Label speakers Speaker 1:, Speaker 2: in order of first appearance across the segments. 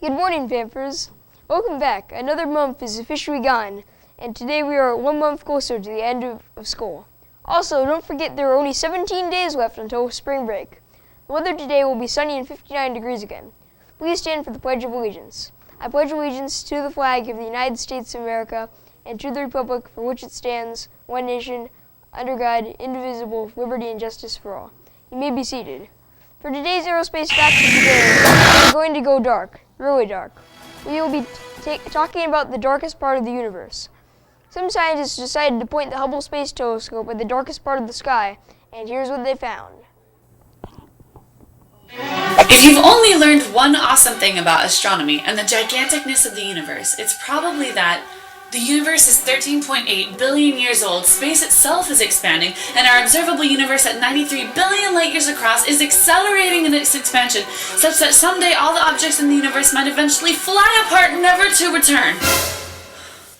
Speaker 1: Good morning, Panthers. Welcome back. Another month is officially gone, and today we are 1 month closer to the end of school. Also, don't forget there are only 17 days left until spring break. The weather today will be sunny and 59 degrees again. Please stand for the Pledge of Allegiance. I pledge allegiance to the flag of the United States of America and to the republic for which it stands, one nation, under God, indivisible, with liberty and justice for all. You may be seated. For today's aerospace fact of the day, we're going to go dark, really dark. We will be talking about the darkest part of the universe. Some scientists decided to point the Hubble Space Telescope at the darkest part of the sky, and here's what they found.
Speaker 2: If you've only learned one awesome thing about astronomy and the giganticness of the universe, it's probably that the universe is 13.8 billion years old, space itself is expanding, and our observable universe at 93 billion light years across is accelerating in its expansion, such that someday all the objects in the universe might eventually fly apart, never to return.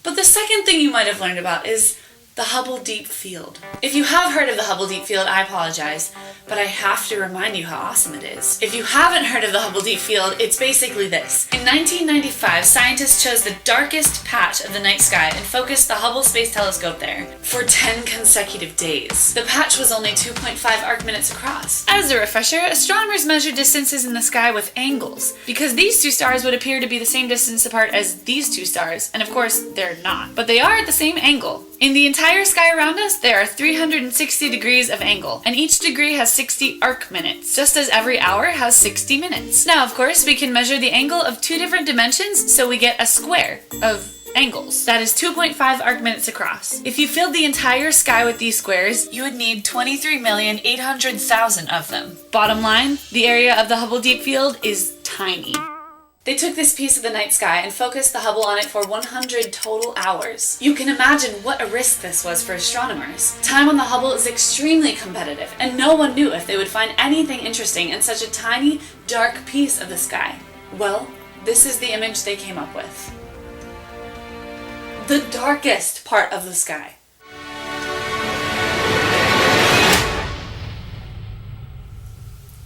Speaker 2: But the second thing you might have learned about is the Hubble Deep Field. If you have heard of the Hubble Deep Field, I apologize, but I have to remind you how awesome it is. If you haven't heard of the Hubble Deep Field, it's basically this. In 1995, scientists chose the darkest patch of the night sky and focused the Hubble Space Telescope there for 10 consecutive days. The patch was only 2.5 arc-minutes across. As a refresher, astronomers measure distances in the sky with angles, because these two stars would appear to be the same distance apart as these two stars, and of course, they're not. But they are at the same angle. In the entire sky around us, there are 360 degrees of angle, and each degree has 60 arc-minutes, just as every hour has 60 minutes. Now, of course, we can measure the angle of two different dimensions, so we get a square of angles. That is 2.5 arc-minutes across. If you filled the entire sky with these squares, you would need 23,800,000 of them. Bottom line, the area of the Hubble Deep Field is tiny. They took this piece of the night sky and focused the Hubble on it for 100 total hours. You can imagine what a risk this was for astronomers. Time on the Hubble is extremely competitive, and no one knew if they would find anything interesting in such a tiny, dark piece of the sky. Well, this is the image they came up with. The darkest part of the sky.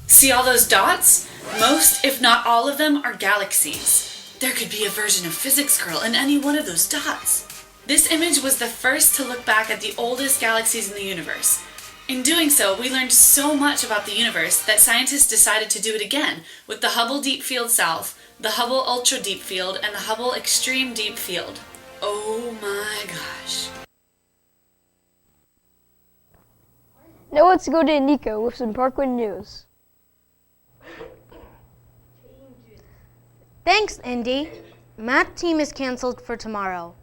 Speaker 2: See all those dots? Most, if not all of them, are galaxies. There could be a version of Physics Girl in any one of those dots. This image was the first to look back at the oldest galaxies in the universe. In doing so, we learned so much about the universe that scientists decided to do it again with the Hubble Deep Field South, the Hubble Ultra Deep Field, and the Hubble Extreme Deep Field. Oh my gosh.
Speaker 1: Now let's go to Nico with some Parkland news.
Speaker 3: Thanks, Indy. Math team is canceled for tomorrow.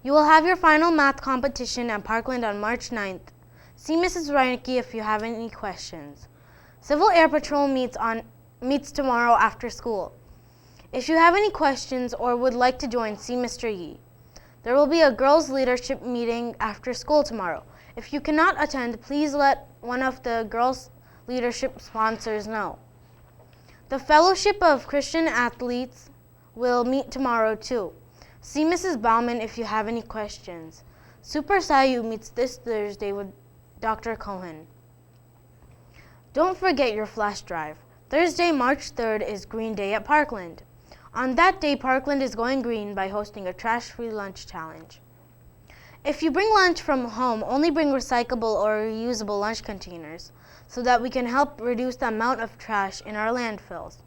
Speaker 3: You will have your final math competition at Parkland on March 9th. See Mrs. Reinecke if you have any questions. Civil Air Patrol meets tomorrow after school. If you have any questions or would like to join, see Mr. Yee. There will be a girls' leadership meeting after school tomorrow. If you cannot attend, please let one of the girls' leadership sponsors know. The Fellowship of Christian Athletes will meet tomorrow too. See Mrs. Bauman if you have any questions. Super Sayu meets this Thursday with Dr. Cohen. Don't forget your flash drive. Thursday, March 3rd is Green Day at Parkland. On that day, Parkland is going green by hosting a trash-free lunch challenge. If you bring lunch from home, only bring recyclable or reusable lunch containers, so that we can help reduce the amount of trash in our landfills.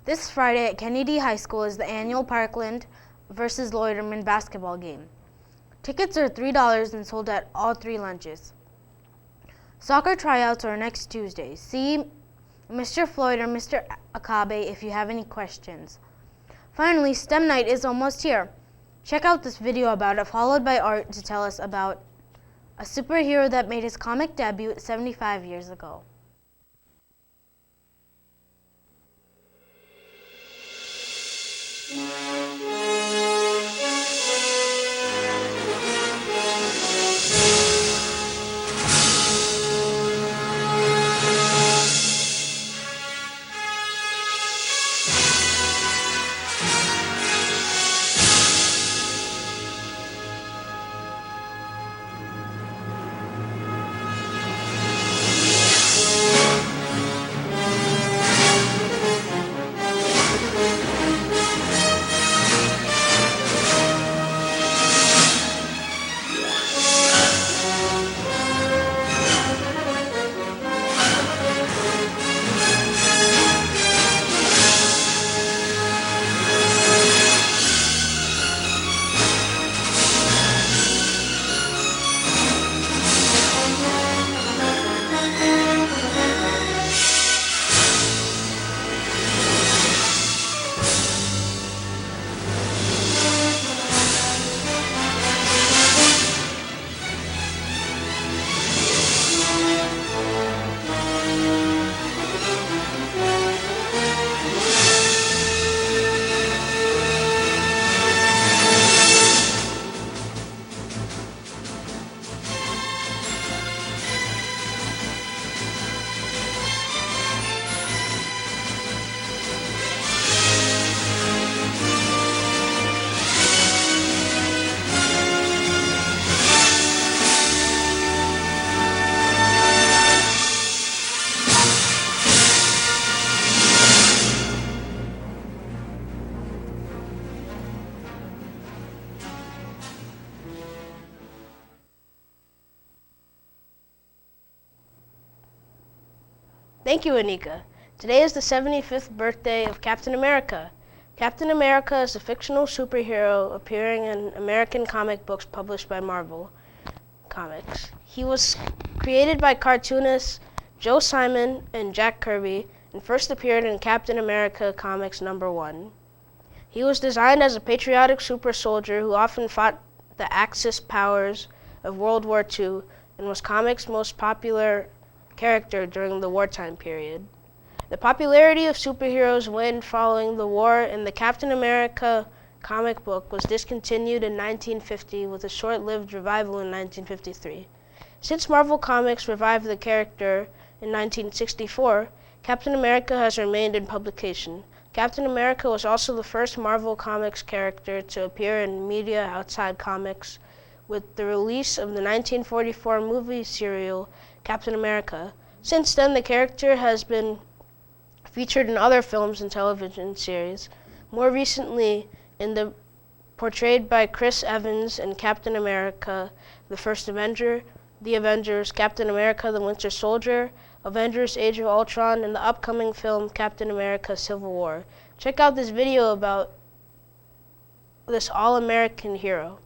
Speaker 3: This Friday at Kennedy High School is the annual Parkland versus Loiterman basketball game. Tickets are $3 and sold at all three lunches. Soccer tryouts are next Tuesday. See Mr. Floyd or Mr. Akabe if you have any questions. Finally, STEM night is almost here. Check out this video about it, followed by Art to tell us about a superhero that made his comic debut 75 years ago.
Speaker 4: Thank you, Anika. Today is the 75th birthday of Captain America. Captain America is a fictional superhero appearing in American comic books published by Marvel Comics. He was created by cartoonists Joe Simon and Jack Kirby and first appeared in Captain America Comics #1. He was designed as a patriotic super soldier who often fought the Axis powers of World War II and was comics' most popular character during the wartime period. The popularity of superheroes waned following the war, and the Captain America comic book was discontinued in 1950 with a short-lived revival in 1953. Since Marvel Comics revived the character in 1964, Captain America has remained in publication. Captain America was also the first Marvel Comics character to appear in media outside comics, with the release of the 1944 movie serial Captain America. Since then, the character has been featured in other films and television series, more recently in the portrayed by Chris Evans in Captain America, The First Avenger, The Avengers, Captain America, The Winter Soldier, Avengers Age of Ultron, and the upcoming film Captain America Civil War. Check out this video about this all-American hero.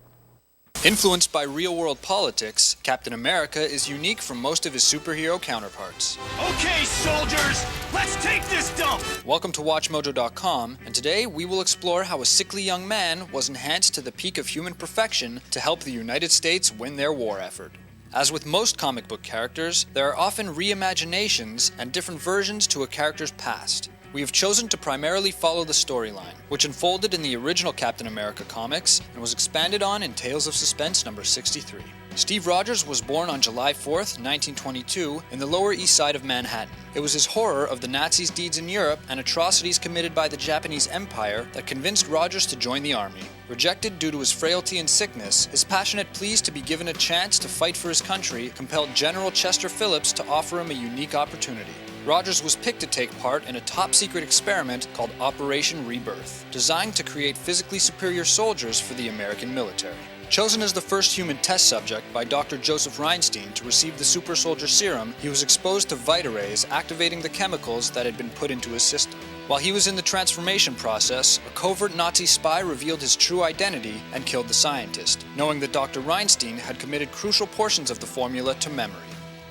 Speaker 5: Influenced by real-world politics, Captain America is unique from most of his superhero counterparts.
Speaker 6: Okay, soldiers, let's take this dump!
Speaker 5: Welcome to WatchMojo.com, and today we will explore how a sickly young man was enhanced to the peak of human perfection to help the United States win their war effort. As with most comic book characters, there are often reimaginations and different versions to a character's past. We have chosen to primarily follow the storyline, which unfolded in the original Captain America comics and was expanded on in Tales of Suspense #63. Steve Rogers was born on July 4th, 1922, in the Lower East Side of Manhattan. It was his horror of the Nazis' deeds in Europe and atrocities committed by the Japanese Empire that convinced Rogers to join the army. Rejected due to his frailty and sickness, his passionate pleas to be given a chance to fight for his country compelled General Chester Phillips to offer him a unique opportunity. Rogers was picked to take part in a top-secret experiment called Operation Rebirth, designed to create physically superior soldiers for the American military. Chosen as the first human test subject by Dr. Joseph Reinstein to receive the super soldier serum, he was exposed to Vita rays activating the chemicals that had been put into his system. While he was in the transformation process, a covert Nazi spy revealed his true identity and killed the scientist, knowing that Dr. Reinstein had committed crucial portions of the formula to memory.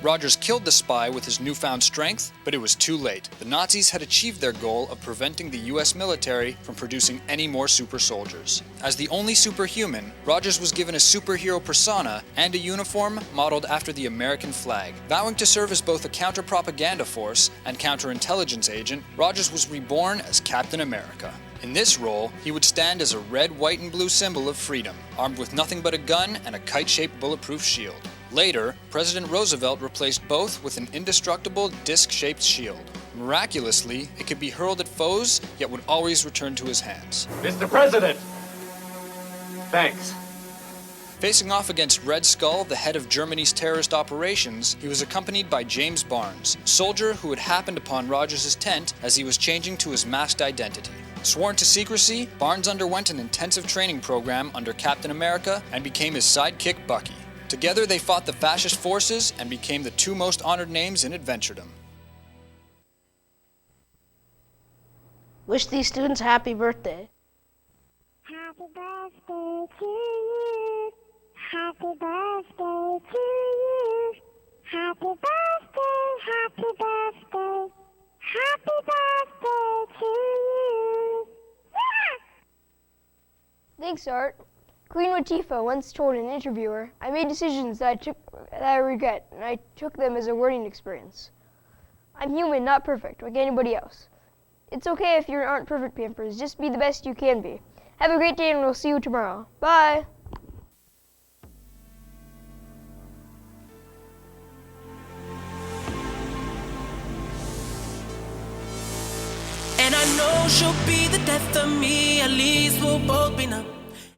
Speaker 5: Rogers killed the spy with his newfound strength, but it was too late. The Nazis had achieved their goal of preventing the US military from producing any more super soldiers. As the only superhuman, Rogers was given a superhero persona and a uniform modeled after the American flag. Vowing to serve as both a counter-propaganda force and counterintelligence agent, Rogers was reborn as Captain America. In this role, he would stand as a red, white, and blue symbol of freedom, armed with nothing but a gun and a kite-shaped bulletproof shield. Later, President Roosevelt replaced both with an indestructible disc-shaped shield. Miraculously, it could be hurled at foes, yet would always return to his hands.
Speaker 6: Mr. President! Thanks.
Speaker 5: Facing off against Red Skull, the head of Germany's terrorist operations, he was accompanied by James Barnes, a soldier who had happened upon Rogers' tent as he was changing to his masked identity. Sworn to secrecy, Barnes underwent an intensive training program under Captain America and became his sidekick Bucky. Together they fought the fascist forces and became the two most honored names in adventuredom.
Speaker 4: Wish these students a happy birthday.
Speaker 7: Happy birthday to you. Happy birthday to you. Happy birthday, happy birthday. Happy birthday to you.
Speaker 1: Thanks, Art. Queen Latifah once told an interviewer, "I made decisions that I regret, and I took them as a learning experience. I'm human, not perfect, like anybody else. It's okay if you aren't perfect, Pampers. Just be the best you can be. Have a great day, and we'll see you tomorrow. Bye."
Speaker 8: And I know she'll be the death of me, at least we'll both be numb.